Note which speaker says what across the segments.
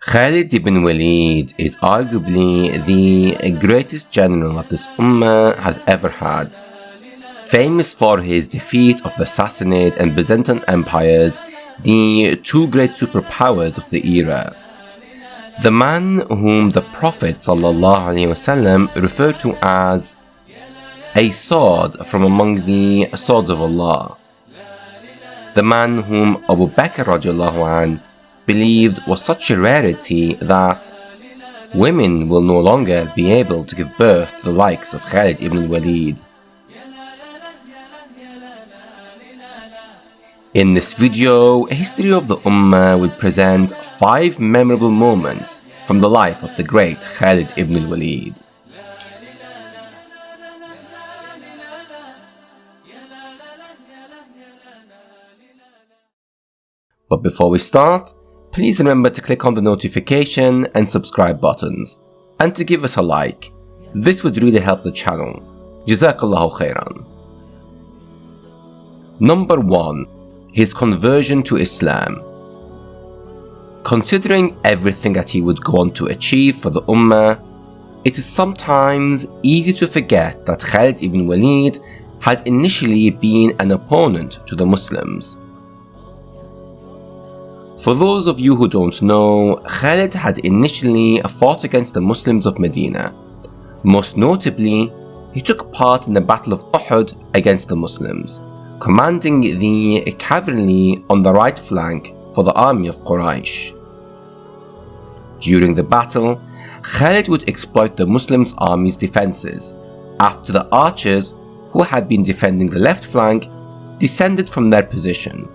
Speaker 1: Khalid Ibn Walid is arguably the greatest general that this Ummah has ever had. Famous for his defeat of the Sassanid and Byzantine empires, the two great superpowers of the era. The man whom the Prophet ﷺ referred to as a sword from among the swords of Allah. The man whom Abu Bakr radiallahu anh believed was such a rarity that women will no longer be able to give birth to the likes of Khalid ibn Walid. In this video, a history of the Ummah will present 5 memorable moments from the life of the great Khalid ibn Walid. But before we start, please remember to click on the notification and subscribe buttons, and to give us a like. This would really help the channel. Jazakallahu khairan. Number 1. His conversion to Islam. Considering everything that he would go on to achieve for the Ummah, it is sometimes easy to forget that Khalid ibn Walid had initially been an opponent to the Muslims. For those of you who don't know, Khalid had initially fought against the Muslims of Medina. Most notably, he took part in the Battle of Uhud against the Muslims, commanding the cavalry on the right flank for the army of Quraysh. During the battle, Khalid would exploit the Muslims' army's defenses after the archers, who had been defending the left flank, descended from their position.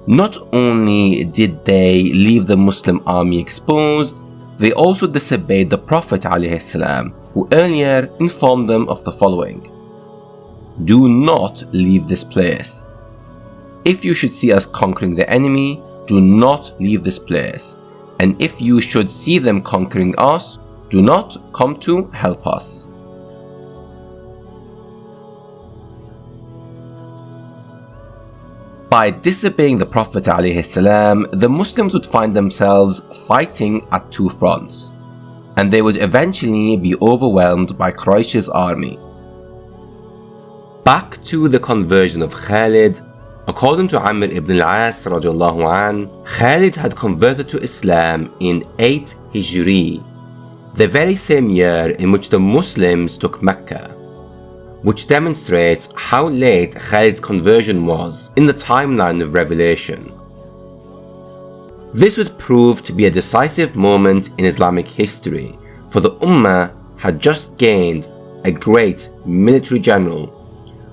Speaker 1: Not only did they leave the Muslim army exposed, they also disobeyed the Prophet ﷺ, who earlier informed them of the following: "Do not leave this place. If you should see us conquering the enemy, do not leave this place. And if you should see them conquering us, do not come to help us." By disobeying the Prophet ﷺ, the Muslims would find themselves fighting at 2 fronts, and they would eventually be overwhelmed by Quraysh's army. Back to the conversion of Khalid. According to Amr ibn al-As radiallahu anh, Khalid had converted to Islam in 8 Hijri, the very same year in which the Muslims took Mecca, which demonstrates how late Khalid's conversion was in the timeline of revelation. This would prove to be a decisive moment in Islamic history, for the Ummah had just gained a great military general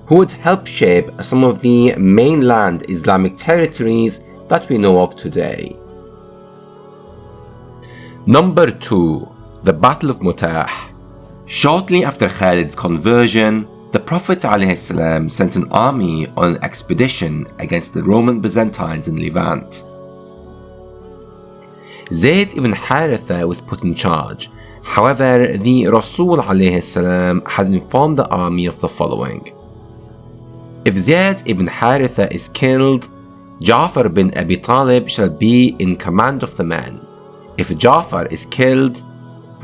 Speaker 1: who would help shape some of the mainland Islamic territories that we know of today. Number 2. The Battle of Mutah. Shortly after Khalid's conversion, the Prophet ﷺ sent an army on an expedition against the Roman Byzantines in Levant. Zayd ibn Haritha was put in charge. However, the Rasul ﷺ had informed the army of the following: if Zayd ibn Haritha is killed, Ja'far bin Abi Talib shall be in command of the men. If Ja'far is killed,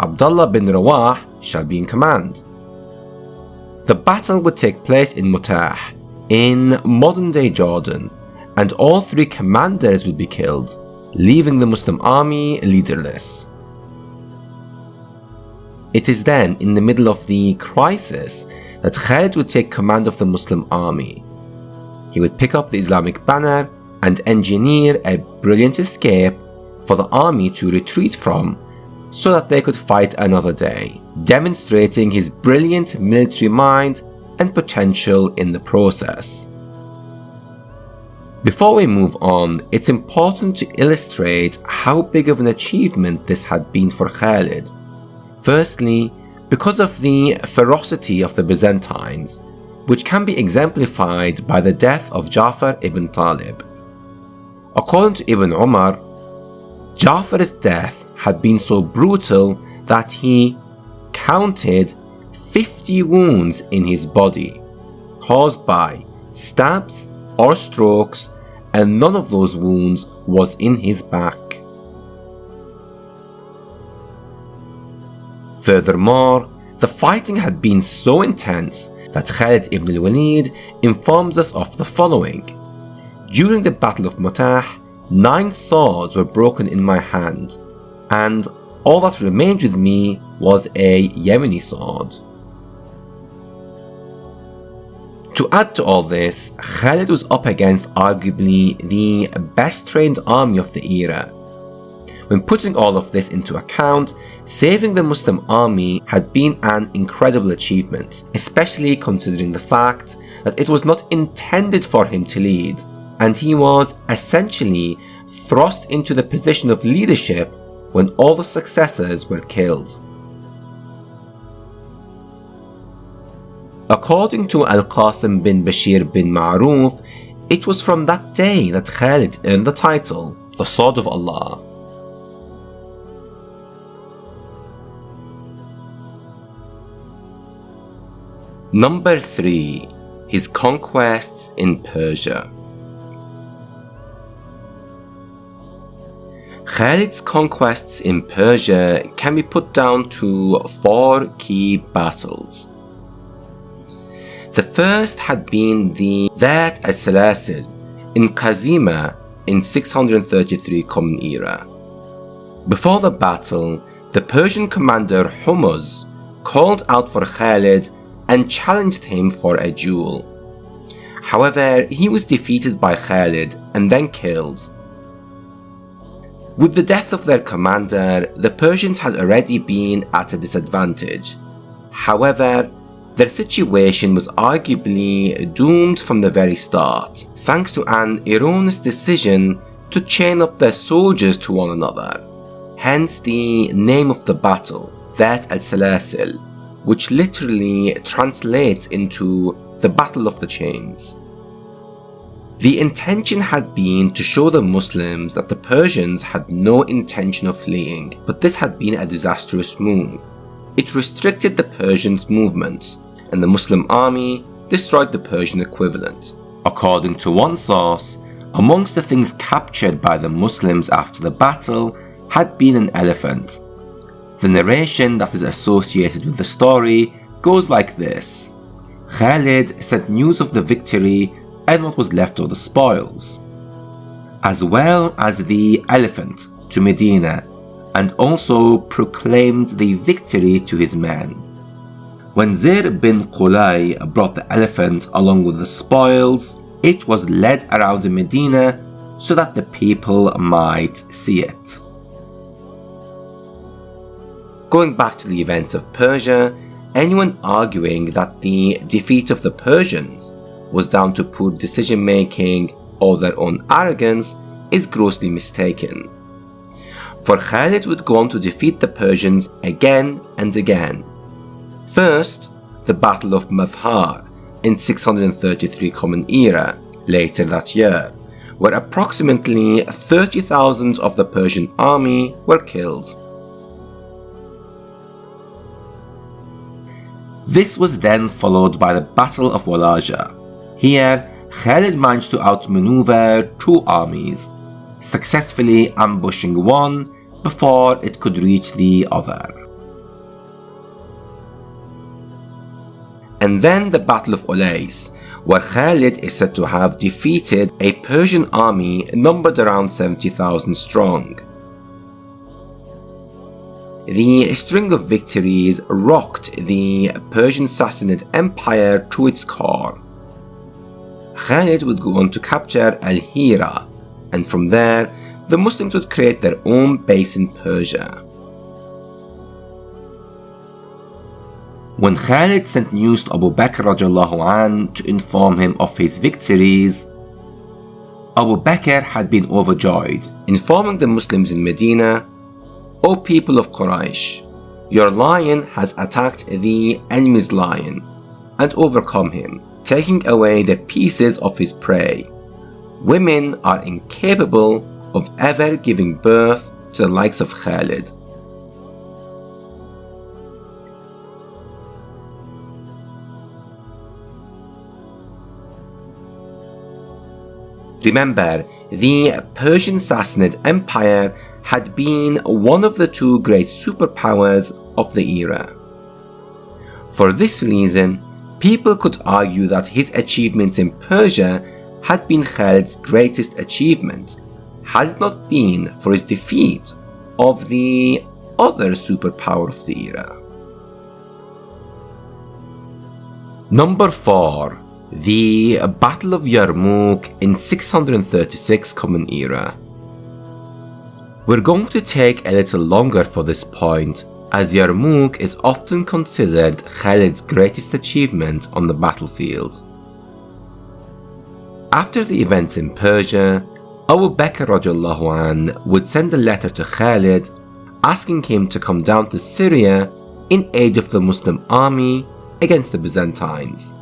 Speaker 1: Abdullah bin Rawah shall be in command. The battle would take place in Mutah, in modern-day Jordan, and all 3 commanders would be killed, leaving the Muslim army leaderless. It is then, in the middle of the crisis, that Khalid would take command of the Muslim army. He would pick up the Islamic banner and engineer a brilliant escape for the army to retreat from, so that they could fight another day, demonstrating his brilliant military mind and potential in the process. Before we move on, it's important to illustrate how big of an achievement this had been for Khalid. Firstly, because of the ferocity of the Byzantines, which can be exemplified by the death of Ja'far ibn Talib. According to Ibn Umar, Ja'far's death had been so brutal that he counted 50 wounds in his body, caused by stabs or strokes, and none of those wounds was in his back. Furthermore, the fighting had been so intense that Khalid ibn al-Walid informs us of the following. During the Battle of Mutah, 9 swords were broken in my hand, and all that remained with me was a Yemeni sword. To add to all this, Khalid was up against arguably the best trained army of the era. When putting all of this into account, saving the Muslim army had been an incredible achievement, especially considering the fact that it was not intended for him to lead, and he was essentially thrust into the position of leadership when all the successors were killed. According to Al-Qasim bin Bashir bin Ma'ruf, it was from that day that Khalid earned the title, the Sword of Allah. Number 3. His conquests in Persia. Khalid's conquests in Persia can be put down to 4 key battles. The first had been the Dhat al-Salasil in Qazima in 633 Common Era. Before the battle, the Persian commander Hormuz called out for Khalid and challenged him for a duel. However, he was defeated by Khalid and then killed. With the death of their commander, the Persians had already been at a disadvantage. However, their situation was arguably doomed from the very start, thanks to an erroneous decision to chain up their soldiers to one another. Hence the name of the battle, Dhat al-Salasil, which literally translates into the Battle of the Chains. The intention had been to show the Muslims that the Persians had no intention of fleeing, but this had been a disastrous move. It restricted the Persians' movements, and the Muslim army destroyed the Persian equivalent. According to one source, amongst the things captured by the Muslims after the battle had been an elephant. The narration that is associated with the story goes like this. Khalid sent news of the victory and what was left of the spoils, as well as the elephant, to Medina, and also proclaimed the victory to his men. When Zir bin Qulay brought the elephant along with the spoils, it was led around Medina so that the people might see it. Going back to the events of Persia, anyone arguing that the defeat of the Persians was down to poor decision making or their own arrogance is grossly mistaken. For Khalid would go on to defeat the Persians again and again. First, the Battle of Maghrib in 633 Common Era later that year, where approximately 30,000 of the Persian army were killed. This was then followed by the Battle of Walaja. Here, Khalid managed to outmaneuver 2 armies, successfully ambushing one before it could reach the other. And then the Battle of Analyse, where Khalid is said to have defeated a Persian army numbered around 70,000 strong. The string of victories rocked the Persian Sassanid Empire to its core. Khalid would go on to capture Al-Hira, and from there, the Muslims would create their own base in Persia. When Khalid sent news to Abu Bakr radiallahu anh to inform him of his victories, Abu Bakr had been overjoyed, informing the Muslims in Medina, "O people of Quraysh, your lion has attacked the enemy's lion and overcome him, taking away the pieces of his prey. Women are incapable of ever giving birth to the likes of Khalid." Remember, the Persian Sassanid Empire had been one of the 2 great superpowers of the era. For this reason, people could argue that his achievements in Persia had been Khalid's greatest achievement had it not been for his defeat of the other superpower of the era. Number 4. The Battle of Yarmouk in 636 Common Era. We're going to take a little longer for this point, as Yarmouk is often considered Khalid's greatest achievement on the battlefield. After the events in Persia, Abu Bakr radiallahu anh would send a letter to Khalid asking him to come down to Syria in aid of the Muslim army against the Byzantines.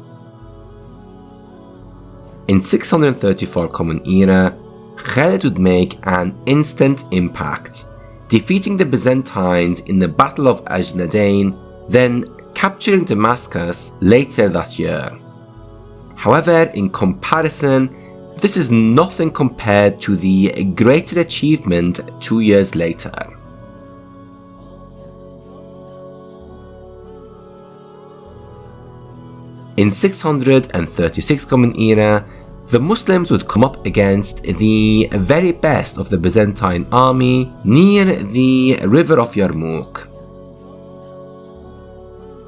Speaker 1: In 634 Common Era, Khalid would make an instant impact, defeating the Byzantines in the Battle of Ajnadain, then capturing Damascus later that year. However, in comparison, this is nothing compared to the greater achievement 2 years later. In 636 Common Era, the Muslims would come up against the very best of the Byzantine army near the river of Yarmouk.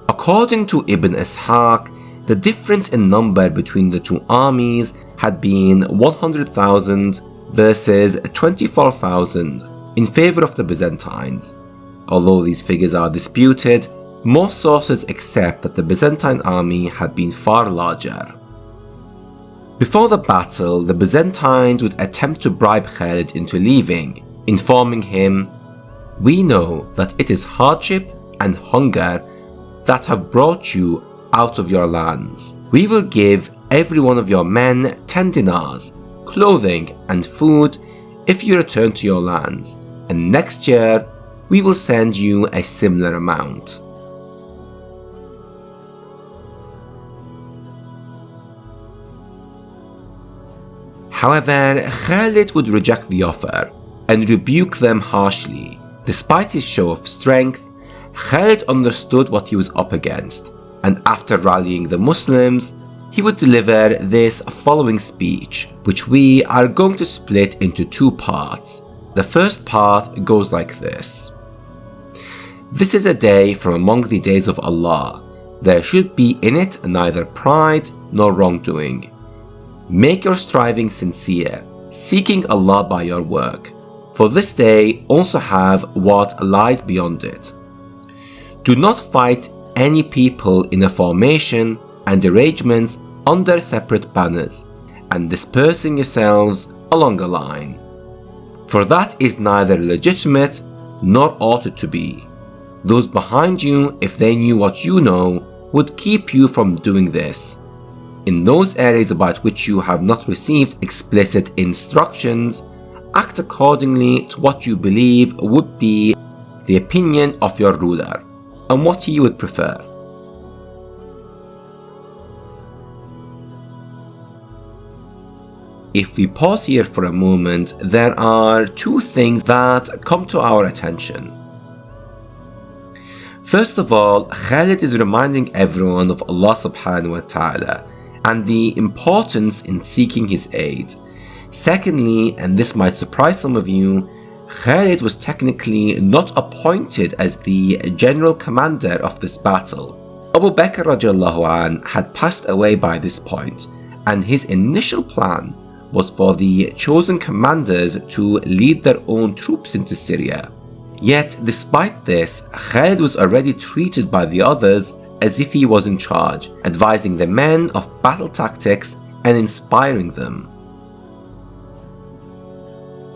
Speaker 1: According to Ibn Ishaq, the difference in number between the two armies had been 100,000 versus 24,000 in favor of the Byzantines. Although these figures are disputed, most sources accept that the Byzantine army had been far larger. Before the battle, the Byzantines would attempt to bribe Khalid into leaving, informing him, "We know that it is hardship and hunger that have brought you out of your lands. We will give every one of your men 10 dinars, clothing and food if you return to your lands, and next year we will send you a similar amount." However, Khalid would reject the offer and rebuke them harshly. Despite his show of strength, Khalid understood what he was up against, and after rallying the Muslims, he would deliver this following speech, which we are going to split into 2 parts. The first part goes like this. "This is a day from among the days of Allah. There should be in it neither pride nor wrongdoing. Make your striving sincere, seeking Allah by your work, for this day also have what lies beyond it. Do not fight any people in a formation and arrangements under separate banners, and dispersing yourselves along a line. For that is neither legitimate nor ought it to be. Those behind you, if they knew what you know, would keep you from doing this. In those areas about which you have not received explicit instructions, act accordingly to what you believe would be the opinion of your ruler, and what he would prefer." If we pause here for a moment, there are 2 things that come to our attention. First of all, Khalid is reminding everyone of Allah subhanahu wa ta'ala and the importance in seeking his aid. Secondly, and this might surprise some of you, Khalid was technically not appointed as the general commander of this battle. Abu Bakr radiallahu anh had passed away by this point, and his initial plan was for the chosen commanders to lead their own troops into Syria. Yet, despite this, Khalid was already treated by the others as if he was in charge, advising the men of battle tactics and inspiring them.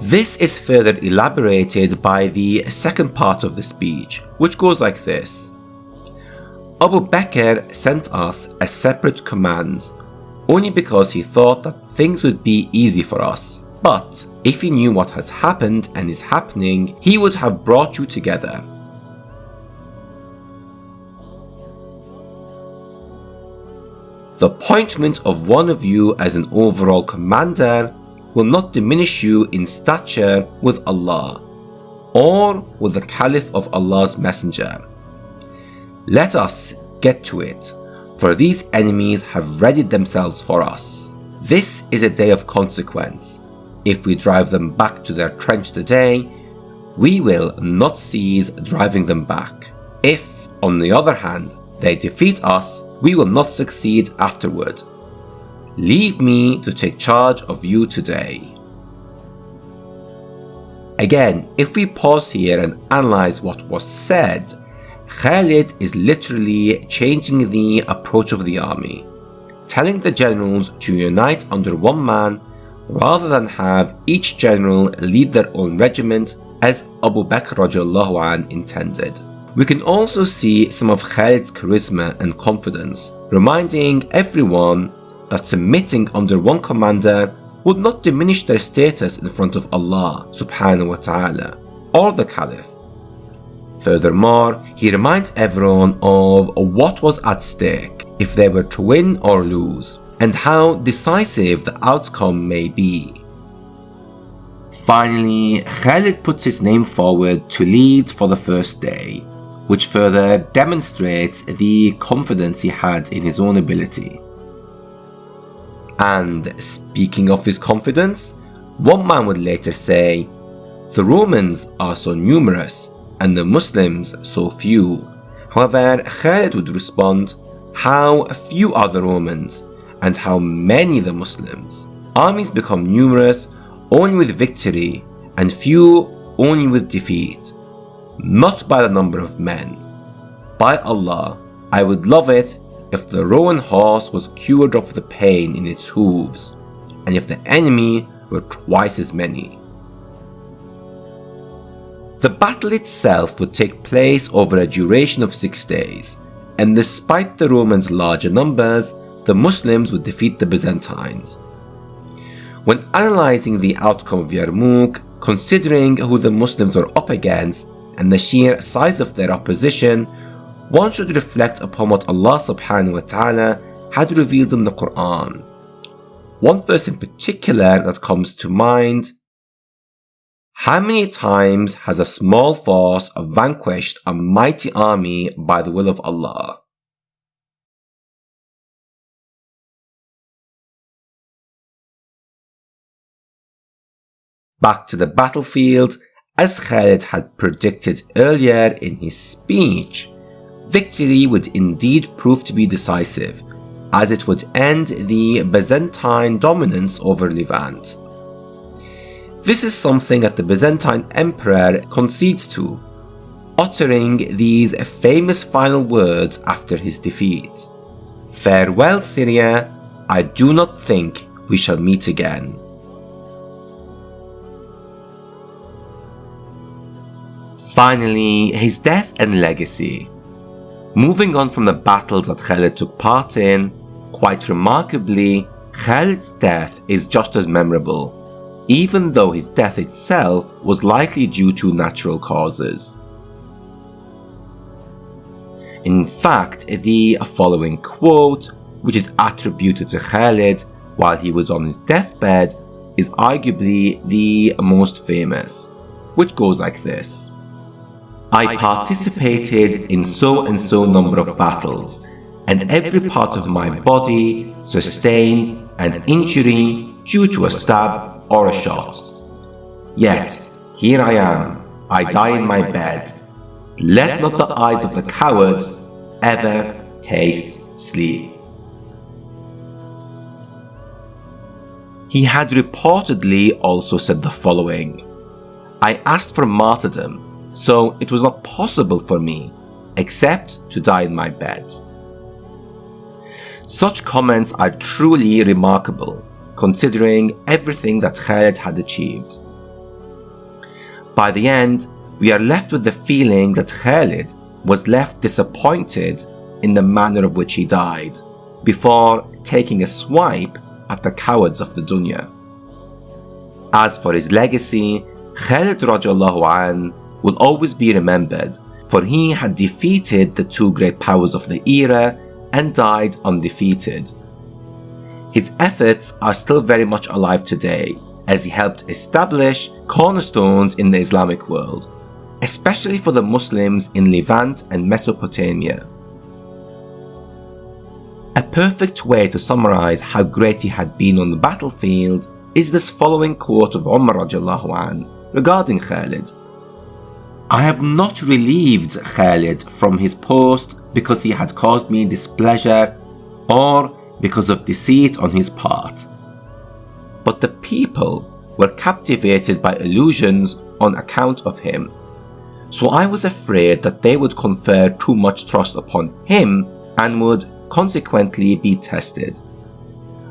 Speaker 1: This is further elaborated by the second part of the speech, which goes like this. "Abu Bakr sent us as separate commands, only because he thought that things would be easy for us. But if he knew what has happened and is happening, he would have brought you together. The appointment of one of you as an overall commander will not diminish you in stature with Allah or with the Caliph of Allah's Messenger. Let us get to it, for these enemies have readied themselves for us. This is a day of consequence. If we drive them back to their trench today, we will not cease driving them back. If, on the other hand, they defeat us, we will not succeed afterward. Leave me to take charge of you today. Again, if we pause here and analyze what was said, Khalid is literally changing the approach of the army, telling the generals to unite under one man rather than have each general lead their own regiment as Abu Bakr radiallahu anh intended. We can also see some of Khalid's charisma and confidence, reminding everyone that submitting under one commander would not diminish their status in front of Allah subhanahu wa ta'ala or the Caliph. Furthermore, he reminds everyone of what was at stake if they were to win or lose, and how decisive the outcome may be. Finally, Khalid puts his name forward to lead for the first day, which further demonstrates the confidence he had in his own ability. And speaking of his confidence, one man would later say, "The Romans are so numerous and the Muslims so few." However, Khalid would respond, "How few are the Romans and how many the Muslims? Armies become numerous only with victory and few only with defeat, not by the number of men. By Allah, I would love it if the Roman horse was cured of the pain in its hooves, and if the enemy were twice as many." The battle itself would take place over a duration of 6 days, and despite the Romans' larger numbers, the Muslims would defeat the Byzantines. When analysing the outcome of Yarmouk, considering who the Muslims were up against and the sheer size of their opposition, one should reflect upon what Allah subhanahu wa ta'ala had revealed in the Quran. One verse in particular that comes to mind: "How many times has a small force vanquished a mighty army by the will of Allah?" Back to the battlefield, as Khalid had predicted earlier in his speech, victory would indeed prove to be decisive, as it would end the Byzantine dominance over Levant. This is something that the Byzantine Emperor concedes to, uttering these famous final words after his defeat: "Farewell Syria, I do not think we shall meet again." Finally, his death and legacy. Moving on from the battles that Khalid took part in, quite remarkably, Khalid's death is just as memorable, even though his death itself was likely due to natural causes. In fact, the following quote, which is attributed to Khalid while he was on his deathbed, is arguably the most famous, which goes like this: "I participated in so and so number of battles, and every part of my body sustained an injury due to a stab or a shot. Yet, here I am, I die in my bed. Let not the eyes of the cowards ever taste sleep." He had reportedly also said the following: "I asked for martyrdom, so it was not possible for me, except to die in my bed." Such comments are truly remarkable, considering everything that Khalid had achieved. By the end, we are left with the feeling that Khalid was left disappointed in the manner of which he died, before taking a swipe at the cowards of the dunya. As for his legacy, Khalid radiallahu anh will always be remembered, for he had defeated the two great powers of the era and died undefeated. His efforts are still very much alive today, as he helped establish cornerstones in the Islamic world, especially for the Muslims in Levant and Mesopotamia, perfect way to summarize how great he had been on the battlefield is this following quote of Umar radiallahu anh regarding Khalid. I have not relieved Khalid from his post because he had caused me displeasure or because of deceit on his part. But the people were captivated by illusions on account of him. So I was afraid that they would confer too much trust upon him and would consequently be tested.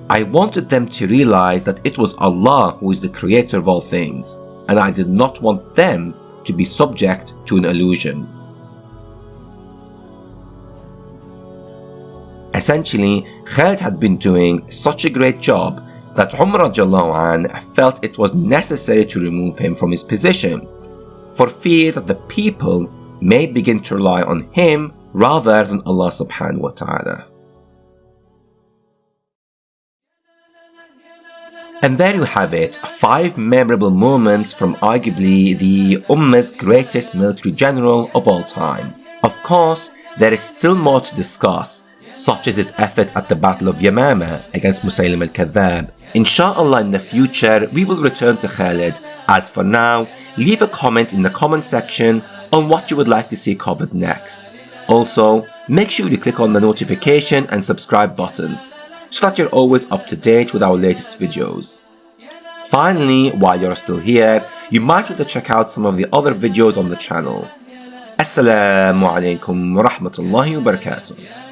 Speaker 1: I wanted them to realize that it was Allah who is the creator of all things, and I did not want them to be subject to an illusion. Essentially, Khalid had been doing such a great job that Umar radiallahu anh felt it was necessary to remove him from his position, for fear that the people may begin to rely on him rather than Allah subhanahu wa ta'ala. And there you have it, 5 memorable moments from arguably the Ummah's greatest military general of all time. Of course, there is still more to discuss, such as his efforts at the Battle of Yarmouk against Musaylim al-Kadhab. Inshallah, in the future we will return to Khalid. As for now, leave a comment in the comment section on what you would like to see covered next. Also, make sure you click on the notification and subscribe buttons so that you're always up to date with our latest videos. Finally, while you're still here, you might want to check out some of the other videos on the channel. Assalamu alaikum wa rahmatullahi wa barakatuh.